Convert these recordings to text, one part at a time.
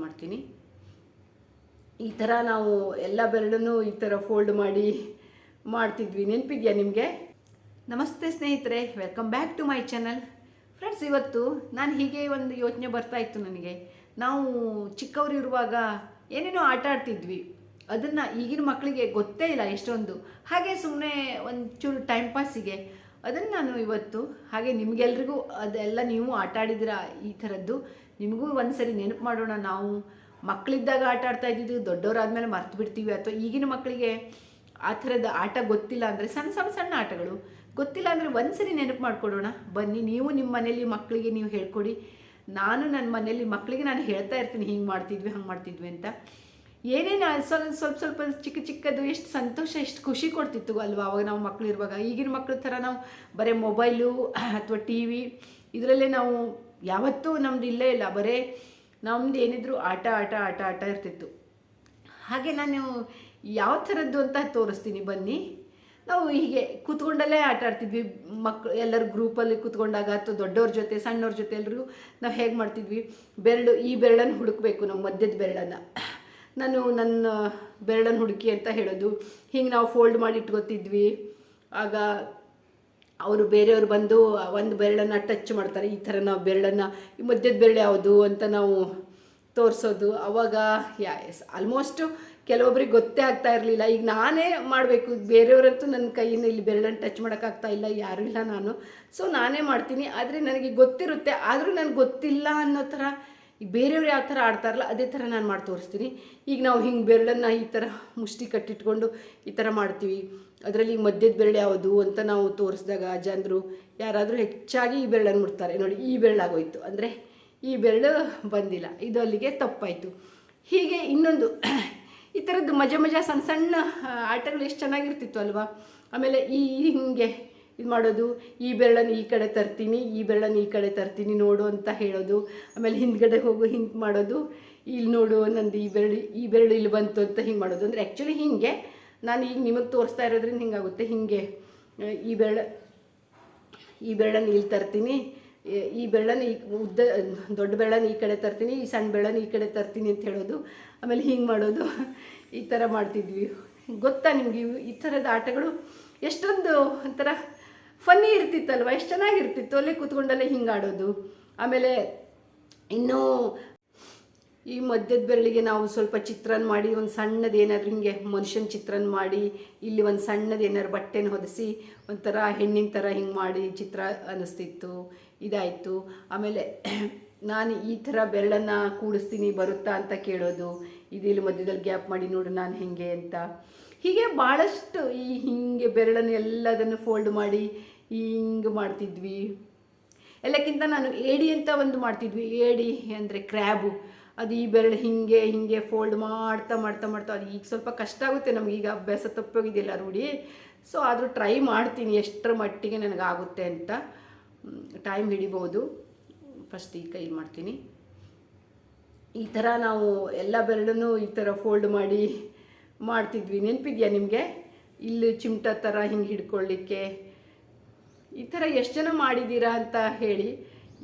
ಮಾಡ್ತೀನಿ. ಈ ಥರ ನಾವು ಎಲ್ಲ ಬೆರಳನ್ನು ಈ ಥರ ಫೋಲ್ಡ್ ಮಾಡಿ ಮಾಡ್ತಿದ್ವಿ, ನೆನಪಿದೆಯಾ ನಿಮಗೆ? ನಮಸ್ತೆ ಸ್ನೇಹಿತರೆ, welcome back to my channel. Friends, ಇವತ್ತು ನಾನು ಹೀಗೆ ಒಂದು ಯೋಚನೆ ಬರ್ತಾ ಇತ್ತು ನನಗೆ. ನಾವು ಚಿಕ್ಕವರು ಇರುವಾಗ ಏನೇನೋ ಆಟ ಆಡ್ತಿದ್ವಿ, ಅದನ್ನು ಈಗಿನ ಮಕ್ಕಳಿಗೆ ಗೊತ್ತೇ ಇಲ್ಲ ಎಷ್ಟೊಂದು. ಹಾಗೆ ಸುಮ್ಮನೆ ಒಂಚೂರು ಟೈಮ್ ಪಾಸಿಗೆ ಅದನ್ನು ನಾನು ಇವತ್ತು ಹಾಗೆ ನಿಮಗೆಲ್ರಿಗೂ ಅದೆಲ್ಲ ನೀವು ಆಟ ಆಡಿದಿರ ಈ ಥರದ್ದು, ನಿಮಗೂ ಒಂದು ಸರಿ ನೆನಪು ಮಾಡೋಣ. ನಾವು ಮಕ್ಕಳಿದ್ದಾಗ ಆಟ ಆಡ್ತಾ ಇದ್ದಿದ್ದು ದೊಡ್ಡವರಾದ್ಮೇಲೆ ಮರ್ತು ಬಿಡ್ತೀವಿ, ಅಥವಾ ಈಗಿನ ಮಕ್ಕಳಿಗೆ ಆ ಥರದ ಆಟ ಗೊತ್ತಿಲ್ಲ ಅಂದರೆ ಸಣ್ಣ ಆಟಗಳು ಗೊತ್ತಿಲ್ಲ ಅಂದರೆ ಒಂದು ಸರಿ ನೆನಪು ಮಾಡಿಕೊಡೋಣ ಬನ್ನಿ. ನೀವು ನಿಮ್ಮ ಮನೇಲಿ ಮಕ್ಕಳಿಗೆ ನೀವು ಹೇಳ್ಕೊಡಿ, ನಾನು ನನ್ನ ಮನೇಲಿ ಮಕ್ಕಳಿಗೆ ನಾನು ಹೇಳ್ತಾ ಇರ್ತೀನಿ, ಹಿಂಗೆ ಮಾಡ್ತಿದ್ವಿ ಹಂಗೆ ಮಾಡ್ತಿದ್ವಿ ಅಂತ. ಏನೇನು ಸ್ವಲ್ಪ ಚಿಕ್ಕದು ಎಷ್ಟು ಸಂತೋಷ, ಎಷ್ಟು ಖುಷಿ ಕೊಡ್ತಿತ್ತು ಅಲ್ವಾ ಅವಾಗ ನಾವು ಮಕ್ಕಳು ಇರುವಾಗ. ಈಗಿನ ಮಕ್ಕಳ ಥರ ನಾವು ಬರೀ ಮೊಬೈಲು ಅಥವಾ ಟಿ ವಿ ಇದರಲ್ಲೇ ನಾವು ಯಾವತ್ತೂ ನಮ್ದು ಇಲ್ಲೇ ಇಲ್ಲ, ಬರೀ ನಮ್ದು ಏನಿದ್ರು ಆಟ ಇರ್ತಿತ್ತು. ಹಾಗೆ ನಾನು ಯಾವ ಥರದ್ದು ಅಂತ ತೋರಿಸ್ತೀನಿ ಬನ್ನಿ. ನಾವು ಹೀಗೆ ಕೂತ್ಕೊಂಡಲ್ಲೇ ಆಟ ಆಡ್ತಿದ್ವಿ, ಮಕ್ಕಳು ಎಲ್ಲರೂ ಗ್ರೂಪಲ್ಲಿ ಕೂತ್ಕೊಂಡಾಗ ಅಥವಾ ದೊಡ್ಡವ್ರ ಜೊತೆ ಸಣ್ಣವ್ರ ಜೊತೆ ಎಲ್ಲರಿಗೂ ನಾವು ಹೇಗೆ ಮಾಡ್ತಿದ್ವಿ, ಈ ಬೆರಳನ್ನು ಹುಡುಕಬೇಕು, ನಮ್ಮ ಮಧ್ಯದ ಬೆರಳನ್ನು ನಾನು ನನ್ನ ಬೆರಳನ್ನು ಹುಡುಕಿ ಅಂತ ಹೇಳೋದು. ಹಿಂಗೆ ನಾವು ಫೋಲ್ಡ್ ಮಾಡಿ ಇಟ್ಕೊತಿದ್ವಿ. ಆಗ ಅವರು ಬೇರೆಯವರು ಬಂದು ಒಂದು ಬೆರಳನ್ನು ಟಚ್ ಮಾಡ್ತಾರೆ, ಈ ಥರ ನಾವು ಬೆರಳನ್ನು ಈ ಮಧ್ಯದ ಬೆರಳು ಯಾವುದು ಅಂತ ನಾವು ತೋರಿಸೋದು. ಆವಾಗ ಆಲ್ಮೋಸ್ಟು ಕೆಲವೊಬ್ರಿಗೆ ಗೊತ್ತೇ ಆಗ್ತಾ ಇರಲಿಲ್ಲ. ಈಗ ನಾನೇ ಮಾಡಬೇಕು, ಬೇರೆಯವರಂತೂ ನನ್ನ ಕೈಯಿಂದ ಇಲ್ಲಿ ಬೆರಳನ್ನು ಟಚ್ ಮಾಡೋಕ್ಕಾಗ್ತಾ ಇಲ್ಲ, ಯಾರೂ ಇಲ್ಲ ನಾನು, ಸೊ ನಾನೇ ಮಾಡ್ತೀನಿ. ಆದರೆ ನನಗೆ ಗೊತ್ತಿರುತ್ತೆ, ಆದರೂ ನನಗೆ ಗೊತ್ತಿಲ್ಲ ಅನ್ನೋ ಥರ ಈಗ ಬೇರೆಯವ್ರು ಯಾವ ಥರ ಆಡ್ತಾರಲ್ಲ ಅದೇ ಥರ ನಾನು ಮಾಡಿ ತೋರಿಸ್ತೀನಿ. ಈಗ ನಾವು ಹಿಂಗೆ ಬೆರಳನ್ನು ಈ ಥರ ಮುಷ್ಟಿ ಕಟ್ಟಿಟ್ಕೊಂಡು ಈ ಥರ ಮಾಡ್ತೀವಿ. ಅದರಲ್ಲಿ ಮಧ್ಯದ ಬೆರಳು ಯಾವುದು ಅಂತ ನಾವು ತೋರಿಸಿದಾಗ ಜನರು ಯಾರಾದರೂ ಹೆಚ್ಚಾಗಿ ಈ ಬೆರಳನ್ನು ಮುಡ್ತಾರೆ. ನೋಡಿ, ಈ ಬೆರಳಾಗೋಯ್ತು ಅಂದರೆ ಈ ಬೆರಳು ಬಂದಿಲ್ಲ, ಇದು ಅಲ್ಲಿಗೆ ತಪ್ಪಾಯಿತು. ಹೀಗೆ ಇನ್ನೊಂದು ಈ ಥರದ್ದು ಮಜಾ ಸಣ್ಣ ಆಟಗಳು ಎಷ್ಟು ಚೆನ್ನಾಗಿರ್ತಿತ್ತು ಅಲ್ವಾ. ಆಮೇಲೆ ಹಿಂಗೆ ಇದು ಮಾಡೋದು, ಈ ಬೆರಳನ್ನು ಈ ಕಡೆ ತರ್ತೀನಿ, ಈ ಬೆರಳನ್ನು ಈ ಕಡೆ ತರ್ತೀನಿ ನೋಡು ಅಂತ ಹೇಳೋದು. ಆಮೇಲೆ ಹಿಂದ್ಗಡೆ ಹೋಗು ಹಿಂಗೆ ಮಾಡೋದು, ಇಲ್ಲಿ ನೋಡು ನಂದು ಈ ಬೆರಳು ಇಲ್ಲಿ ಬಂತು ಅಂತ ಹಿಂಗೆ ಮಾಡೋದು. ಅಂದರೆ ಆ್ಯಕ್ಚುಲಿ ಹಿಂಗೆ ನಾನು ಈಗ ನಿಮಗೆ ತೋರಿಸ್ತಾ ಇರೋದ್ರಿಂದ ಹಿಂಗಾಗುತ್ತೆ. ಹಿಂಗೆ ಈ ಬೆರಳನ್ನು ಇಲ್ಲಿ ತರ್ತೀನಿ, ಈ ಬೆರಳನ್ನು ದೊಡ್ಡ ಬೆರಳನ್ನು ಈ ಕಡೆ ತರ್ತೀನಿ, ಈ ಸಣ್ಣ ಬೆರಳನ್ನು ಈ ಕಡೆ ತರ್ತೀನಿ ಅಂತ ಹೇಳೋದು. ಆಮೇಲೆ ಹಿಂಗೆ ಮಾಡೋದು, ಈ ಥರ ಮಾಡ್ತಿದ್ವಿ. ಗೊತ್ತಾ ನಿಮಗೆ ಈ ಥರದ ಆಟಗಳು ಎಷ್ಟೊಂದು ಒಂಥರ ಫನ್ನಿ ಇರ್ತಿತ್ತಲ್ವ, ಎಷ್ಟು ಚೆನ್ನಾಗಿರ್ತಿತ್ತು ಅಲ್ಲೇ ಕೂತ್ಕೊಂಡಲ್ಲೇ ಹಿಂಗೆ ಆಡೋದು. ಆಮೇಲೆ ಇನ್ನೂ ಈ ಮಧ್ಯದ ಬೆರಳಿಗೆ ನಾವು ಸ್ವಲ್ಪ ಚಿತ್ರನ ಮಾಡಿ ಒಂದು ಸಣ್ಣದು ಏನಾದರೂ ಹಿಂಗೆ ಮನುಷ್ಯನ ಚಿತ್ರನ ಮಾಡಿ ಇಲ್ಲಿ ಒಂದು ಸಣ್ಣದು ಏನಾದ್ರು ಬಟ್ಟೆನ ಹೊದಿಸಿ ಒಂಥರ ಹೆಣ್ಣಿನ ಥರ ಹಿಂಗೆ ಮಾಡಿ ಚಿತ್ರ ಅನ್ನಿಸ್ತಿತ್ತು. ಇದಾಯಿತು. ಆಮೇಲೆ ನಾನು ಈ ಥರ ಬೆರಳನ್ನು ಕೂಡಿಸ್ತೀನಿ ಬರುತ್ತಾ ಅಂತ ಕೇಳೋದು, ಇಲ್ಲಿ ಮಧ್ಯದಲ್ಲಿ ಗ್ಯಾಪ್ ಮಾಡಿ ನೋಡು ನಾನು ಹೆಂಗೆ ಅಂತ. ಹೀಗೆ ಭಾಳಷ್ಟು ಹಿಂಗೆ ಬೆರಳನ್ನು ಎಲ್ಲದನ್ನು ಫೋಲ್ಡ್ ಮಾಡಿ ಹಿಂಗೆ ಮಾಡ್ತಿದ್ವಿ. ಎಲ್ಲಕ್ಕಿಂತ ನಾನು ಏಡಿ ಅಂತ ಒಂದು ಮಾಡ್ತಿದ್ವಿ. ಏಡಿ ಅಂದರೆ ಕ್ರ್ಯಾಬು, ಅದು ಈ ಬೆರಳು ಹಿಂಗೆ ಫೋಲ್ಡ್ ಮಾಡ್ತಾ ಅದು ಈಗ ಸ್ವಲ್ಪ ಕಷ್ಟ ಆಗುತ್ತೆ ನಮಗೀಗ, ಈಗ ಅಭ್ಯಾಸ ತಪ್ಪೋಗಿದೆಯಲ್ಲ ರೂಢಿ. ಸೊ ಆದರೂ ಟ್ರೈ ಮಾಡ್ತೀನಿ ಎಷ್ಟರ ಮಟ್ಟಿಗೆ ನನಗಾಗುತ್ತೆ ಅಂತ. ಟೈಮ್ ಹಿಡಿಬೋದು. ಫಸ್ಟ್ ಈ ಕೈಲಿ ಮಾಡ್ತೀನಿ. ಈ ಥರ ನಾವು ಎಲ್ಲ ಬೆರಳನ್ನು ಈ ಥರ ಫೋಲ್ಡ್ ಮಾಡಿ ಮಾಡ್ತಿದ್ವಿ, ನೆನಪಿದೆಯಾ ನಿಮಗೆ? ಇಲ್ಲಿ ಚಿಮಟ ಥರ ಹಿಂಗೆ ಹಿಡ್ಕೊಳ್ಳಿಕ್ಕೆ ಈ ಥರ ಎಷ್ಟು ಜನ ಮಾಡಿದ್ದೀರಾ ಅಂತ ಹೇಳಿ.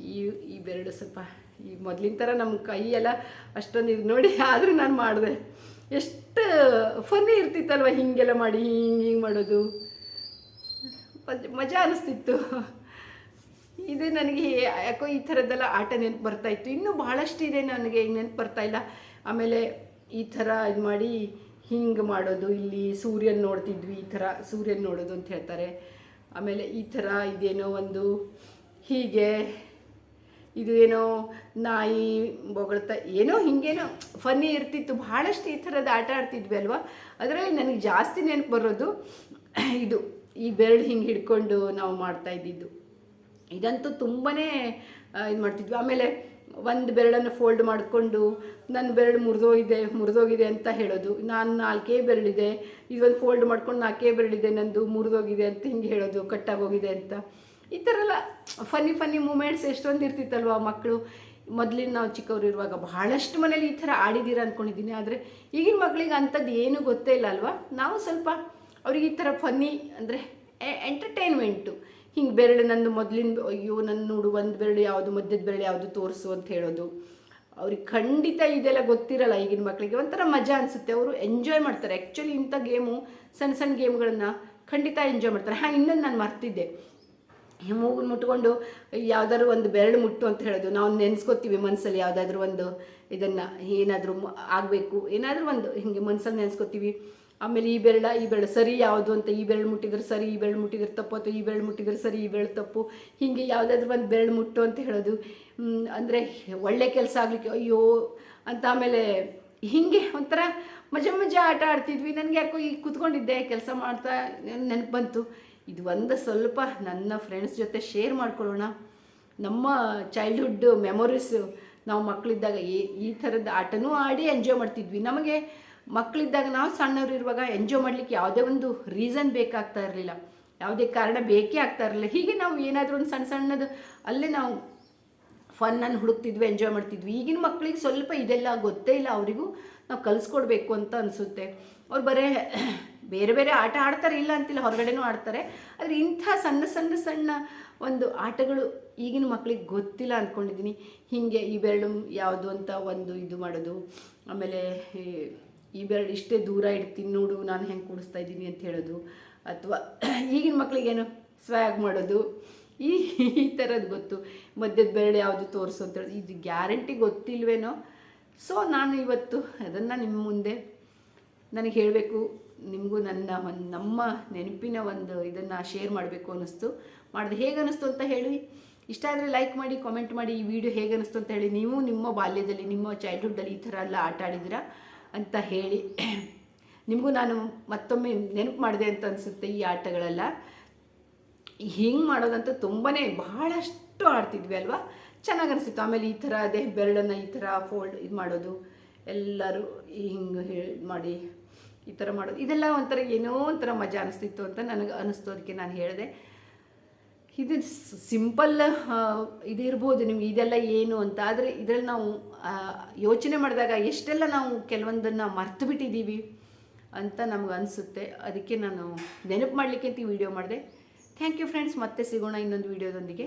ಈ ಬೆರಳು ಸ್ವಲ್ಪ ಈ ಮೊದಲಿನ ಥರ ನಮ್ಮ ಕೈ ಎಲ್ಲ ಅಷ್ಟೊಂದು ಇದು ನೋಡಿ, ಆದರೂ ನಾನು ಮಾಡಿದೆ. ಎಷ್ಟು ಫನ್ನಿ ಇರ್ತಿತ್ತಲ್ವ ಹೀಗೆಲ್ಲ ಮಾಡಿ ಹಿಂಗೆ ಮಾಡೋದು, ಮಜಾ ಅನ್ನಿಸ್ತಿತ್ತು. ಇದು ನನಗೆ ಯಾಕೋ ಈ ಥರದ್ದೆಲ್ಲ ಆಟ ನೆನಪು ಬರ್ತಾಯಿತ್ತು. ಇನ್ನೂ ಭಾಳಷ್ಟು ಇದೆ, ನನಗೆ ನೆನಪು ಬರ್ತಾಯಿಲ್ಲ. ಆಮೇಲೆ ಈ ಥರ ಇದು ಮಾಡಿ ಹಿಂಗೆ ಮಾಡೋದು, ಇಲ್ಲಿ ಸೂರ್ಯನ ನೋಡ್ತಿದ್ವಿ, ಈ ಥರ ಸೂರ್ಯನ ನೋಡೋದು ಅಂತ ಹೇಳ್ತಾರೆ. ಆಮೇಲೆ ಈ ಥರ ಇದೇನೋ ಒಂದು ಹೀಗೆ ಇದು ಏನೋ ನಾಯಿ ಬೊಗಳ್ತಾ ಏನೋ ಹಿಂಗೇನೋ ಫನ್ನಿ ಇರ್ತಿತ್ತು. ಭಾಳಷ್ಟು ಈ ಥರದ ಆಟ ಆಡ್ತಿದ್ವಿ ಅಲ್ವಾ. ಅದರಲ್ಲಿ ನನಗೆ ಜಾಸ್ತಿ ನೆನಪು ಬರೋದು ಇದು, ಈ ಬೆರಳು ಹಿಂಗೆ ಹಿಡ್ಕೊಂಡು ನಾವು ಮಾಡ್ತಾಯಿದ್ದಿದ್ದು. ಇದಂತೂ ತುಂಬಾ ಇದು ಮಾಡ್ತಿದ್ವಿ. ಆಮೇಲೆ ಒಂದು ಬೆರಳನ್ನು ಫೋಲ್ಡ್ ಮಾಡಿಕೊಂಡು ನನ್ನ ಬೆರಳು ಮುರಿದೋಗಿದೆ ಅಂತ ಹೇಳೋದು. ನಾನು 4 ಬೆರಳಿದೆ, ಇದೊಂದು ಫೋಲ್ಡ್ ಮಾಡ್ಕೊಂಡು 4 ಬೆರಳಿದೆ, ನಂದು ಮುರಿದೋಗಿದೆ ಅಂತ ಹಿಂಗೆ ಹೇಳೋದು, ಕಟ್ಟಾಗೋಗಿದೆ ಅಂತ. ಈ ಥರ ಎಲ್ಲ ಫನ್ನಿ ಮೂಮೆಂಟ್ಸ್ ಎಷ್ಟೊಂದು ಇರ್ತಿತ್ತಲ್ವ ಮಕ್ಕಳು. ಮೊದಲಿನ ನಾವು ಚಿಕ್ಕವರು ಇರುವಾಗ ಭಾಳಷ್ಟು ಮನೇಲಿ ಈ ಥರ ಆಡಿದ್ದೀರ ಅಂದ್ಕೊಂಡಿದ್ದೀನಿ. ಆದರೆ ಈಗಿನ ಮಕ್ಕಳಿಗೆ ಅಂಥದ್ದು ಏನೂ ಗೊತ್ತೇ ಇಲ್ಲ ಅಲ್ವಾ. ನಾವು ಸ್ವಲ್ಪ ಅವ್ರಿಗೆ ಈ ಥರ ಫನ್ನಿ ಅಂದರೆ ಎಂಟರ್ಟೈನ್ಮೆಂಟು, ಹಿಂಗೆ ಬೆರಳು ನಂದು ಮೊದಲಿನ ಅಯ್ಯೋ ನನ್ನ ನೋಡು ಒಂದು ಬೆರಳು ಯಾವುದು ಮಧ್ಯದ ಬೆರಳು ಯಾವುದು ತೋರಿಸು ಅಂತ ಹೇಳೋದು. ಅವ್ರಿಗೆ ಖಂಡಿತ ಇದೆಲ್ಲ ಗೊತ್ತಿರಲ್ಲ ಈಗಿನ ಮಕ್ಕಳಿಗೆ. ಒಂಥರ ಮಜಾ ಅನಿಸುತ್ತೆ, ಅವರು ಎಂಜಾಯ್ ಮಾಡ್ತಾರೆ. ಆ್ಯಕ್ಚುಲಿ ಇಂಥ ಗೇಮು ಸಣ್ಣ ಸಣ್ಣ ಗೇಮ್ಗಳನ್ನ ಖಂಡಿತ ಎಂಜಾಯ್ ಮಾಡ್ತಾರೆ. ಇನ್ನೊಂದು ನಾನು ಮರ್ತಿದ್ದೆ, ಮೂಗನ್ನು ಮುಟ್ಕೊಂಡು ಯಾವುದಾದ್ರು ಒಂದು ಬೆರಳು ಮುಟ್ಟು ಅಂತ ಹೇಳೋದು. ನಾವು ನೆನೆಸ್ಕೋತೀವಿ ಮನಸ್ಸಲ್ಲಿ ಯಾವುದಾದ್ರೂ ಒಂದು ಇದನ್ನು, ಏನಾದರೂ ಆಗಬೇಕು, ಏನಾದರೂ ಒಂದು ಹೀಗೆ ಮನಸ್ಸಲ್ಲಿ ನೆನೆಸ್ಕೋತೀವಿ. ಆಮೇಲೆ ಈ ಬೆರಳು ಸರಿ ಯಾವುದು ಅಂತ, ಈ ಬೆರಳು ಮುಟ್ಟಿದ್ರೆ ಸರಿ, ಈ ಬೆರಳು ಮುಟ್ಟಿದ್ರೆ ತಪ್ಪು, ಅಥವಾ ಈ ಬೆರಳು ಮುಟ್ಟಿದ್ರೆ ಸರಿ, ಈ ಬೆರಳು ತಪ್ಪು, ಹೀಗೆ ಯಾವುದಾದ್ರೂ ಒಂದು ಬೆರಳು ಮುಟ್ಟು ಅಂತ ಹೇಳೋದು. ಅಂದರೆ ಒಳ್ಳೆ ಕೆಲಸ ಆಗಲಿಕ್ಕೆ ಅಯ್ಯೋ ಅಂತ. ಆಮೇಲೆ ಹೀಗೆ ಒಂಥರ ಮಜಾ ಆಟ ಆಡ್ತಿದ್ವಿ. ನನಗೆ ಯಾಕೋ ಈಗ ಕೂತ್ಕೊಂಡಿದ್ದೆ ಕೆಲಸ ಮಾಡ್ತಾ ನೆನಪು ಬಂತು, ಇದು ಒಂದು ಸ್ವಲ್ಪ ನನ್ನ ಫ್ರೆಂಡ್ಸ್ ಜೊತೆ ಶೇರ್ ಮಾಡ್ಕೊಳ್ಳೋಣ. ನಮ್ಮ ಚೈಲ್ಡ್ಹುಡ್ ಮೆಮೊರೀಸು, ನಾವು ಮಕ್ಕಳಿದ್ದಾಗ ಈ ಥರದ ಆಟನೂ ಆಡಿ ಎಂಜಾಯ್ ಮಾಡ್ತಿದ್ವಿ. ನಮಗೆ ಮಕ್ಕಳಿದ್ದಾಗ, ನಾವು ಸಣ್ಣವರು ಇರುವಾಗ ಎಂಜಾಯ್ ಮಾಡಲಿಕ್ಕೆ ಯಾವುದೇ ಒಂದು ರೀಸನ್ ಬೇಕಾಗ್ತಾ ಇರಲಿಲ್ಲ, ಯಾವುದೇ ಕಾರಣ ಬೇಕೇ ಆಗ್ತಾ ಇರಲಿಲ್ಲ. ಹೀಗೆ ನಾವು ಏನಾದರೂ ಒಂದು ಸಣ್ಣದು ಅಲ್ಲೇ ನಾವು ಫನ್ನನ್ನು ಹುಡುಕ್ತಿದ್ವಿ, ಎಂಜಾಯ್ ಮಾಡ್ತಿದ್ವಿ. ಈಗಿನ ಮಕ್ಕಳಿಗೆ ಸ್ವಲ್ಪ ಇದೆಲ್ಲ ಗೊತ್ತೇ ಇಲ್ಲ, ಅವರಿಗೂ ನಾವು ಕಲಿಸ್ಕೊಡ್ಬೇಕು ಅಂತ ಅನಿಸುತ್ತೆ. ಅವ್ರು ಬೇರೆ ಆಟ ಆಡ್ತಾರೆ, ಇಲ್ಲ ಅಂತಿಲ್ಲ, ಹೊರಗಡೆನೂ ಆಡ್ತಾರೆ. ಆದರೆ ಇಂಥ ಸಣ್ಣ ಒಂದು ಆಟಗಳು ಈಗಿನ ಮಕ್ಕಳಿಗೆ ಗೊತ್ತಿಲ್ಲ ಅಂದ್ಕೊಂಡಿದ್ದೀನಿ. ಹೀಗೆ ಈ ಬೆರಳು ಯಾವುದು ಅಂತ ಒಂದು ಇದು ಮಾಡೋದು, ಆಮೇಲೆ ಈ ಬೆರಳು ಇಷ್ಟೇ ದೂರ ಇಡ್ತೀನಿ ನೋಡು ನಾನು ಹೆಂಗೆ ಕೂಡಿಸ್ತಾ ಇದ್ದೀನಿ ಅಂತ ಹೇಳೋದು, ಅಥವಾ ಈಗಿನ ಮಕ್ಕಳಿಗೇನು ಸ್ವ್ಯಾಗ್ ಮಾಡೋದು, ಈ ಥರದ್ದು ಗೊತ್ತು. ಮಧ್ಯದ ಬೆರಳು ಯಾವುದು ತೋರಿಸು ಅಂತ ಹೇಳೋದು, ಇದು ಗ್ಯಾರಂಟಿ ಗೊತ್ತಿಲ್ವೇನೋ. ಸೊ ನಾನು ಇವತ್ತು ಅದನ್ನು ನಿಮ್ಮ ಮುಂದೆ ನನಗೆ ಹೇಳಬೇಕು, ನಿಮಗೂ ನಮ್ಮ ನೆನಪಿನ ಒಂದು ಇದನ್ನು ಶೇರ್ ಮಾಡಬೇಕು ಅನ್ನಿಸ್ತು. ಮಾಡಿದೆ ಹೇಗೆ ಅನ್ನಿಸ್ತು ಅಂತ ಹೇಳಿ. ಇಷ್ಟ ಆದರೆ ಲೈಕ್ ಮಾಡಿ, ಕಾಮೆಂಟ್ ಮಾಡಿ, ಈ ವಿಡಿಯೋ ಹೇಗೆ ಅನ್ನಿಸ್ತು ಅಂತ ಹೇಳಿ. ನೀವು ನಿಮ್ಮ ಬಾಲ್ಯದಲ್ಲಿ, ನಿಮ್ಮ ಚೈಲ್ಡ್ಹುಡ್ಡಲ್ಲಿ ಈ ಥರ ಎಲ್ಲ ಆಟ ಆಡಿದ್ದೀರಾ ಅಂತ ಹೇಳಿ. ನಿಮಗೂ ನಾನು ಮತ್ತೊಮ್ಮೆ ನೆನಪು ಮಾಡಿದೆ ಅಂತ ಅನಿಸುತ್ತೆ. ಈ ಆಟಗಳೆಲ್ಲ ಹಿಂಗೆ ಮಾಡೋದಂತ ಬಹಳಷ್ಟು ಆಡ್ತಿದ್ವಿ ಅಲ್ವಾ, ಚೆನ್ನಾಗಿ ಅನಿಸ್ತಿತ್ತು. ಆಮೇಲೆ ಈ ಥರ ಅದೇ ಬೆರಳನ್ನು ಈ ಥರ ಫೋಲ್ಡ್ ಇದು ಮಾಡೋದು, ಎಲ್ಲರೂ ಹಿಂಗೆ ಮಾಡಿ ಈ ಥರ ಮಾಡೋದು, ಇದೆಲ್ಲ ಒಂಥರ ಏನೋ ಒಂಥರ ಮಜಾ ಅನಿಸ್ತಿತ್ತು ಅಂತ ನನಗೆ ಅನ್ನಿಸ್ತು. ಅದಕ್ಕೆ ನಾನು ಹೇಳಿದೆ. ಇದು ಸಿಂಪಲ್ ಇದಿರ್ಬೋದು ನಿಮ್ಗೆ ಇದೆಲ್ಲ ಏನು ಅಂತ, ಆದರೆ ಇದರಲ್ಲಿ ನಾವು ಯೋಚನೆ ಮಾಡಿದಾಗ ಎಷ್ಟೆಲ್ಲ ನಾವು ಕೆಲವೊಂದನ್ನು ಮರ್ತು ಬಿಟ್ಟಿದ್ದೀವಿ ಅಂತ ನಮ್ಗೆ ಅನಿಸುತ್ತೆ. ಅದಕ್ಕೆ ನಾನು ನೆನಪು ಮಾಡಲಿಕ್ಕೆ ಅಂತ ಈ ವಿಡಿಯೋ ಮಾಡಿದೆ. ಥ್ಯಾಂಕ್ ಯು ಫ್ರೆಂಡ್ಸ್, ಮತ್ತೆ ಸಿಗೋಣ ಇನ್ನೊಂದು ವಿಡಿಯೋದೊಂದಿಗೆ.